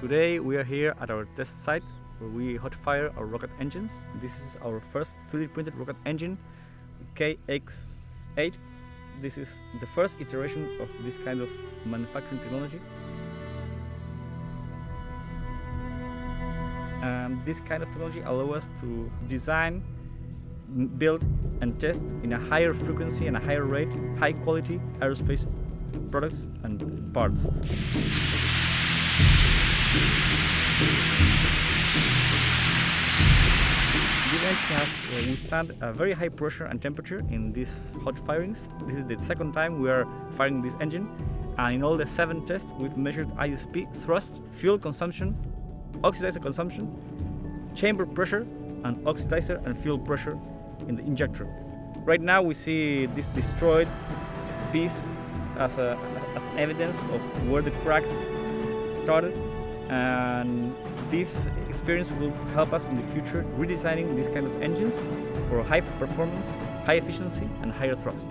Today we are here at our test site where we hot fire our rocket engines. This is our first 3D printed rocket engine, KX8. This is the first iteration of this kind of manufacturing technology. And this kind of technology allows us to design, build and test in a higher frequency and a higher rate, high quality aerospace products and parts. This engine has withstand a very high pressure and temperature in these hot firings. This is the second time we are firing this engine, and in all the 7 tests we've measured ISP, thrust, fuel consumption, oxidizer consumption, chamber pressure, and oxidizer and fuel pressure in the injector. Right now we see this destroyed piece as evidence of where the cracks started, and this experience will help us in the future redesigning these kind of engines for high performance, high efficiency and higher thrust.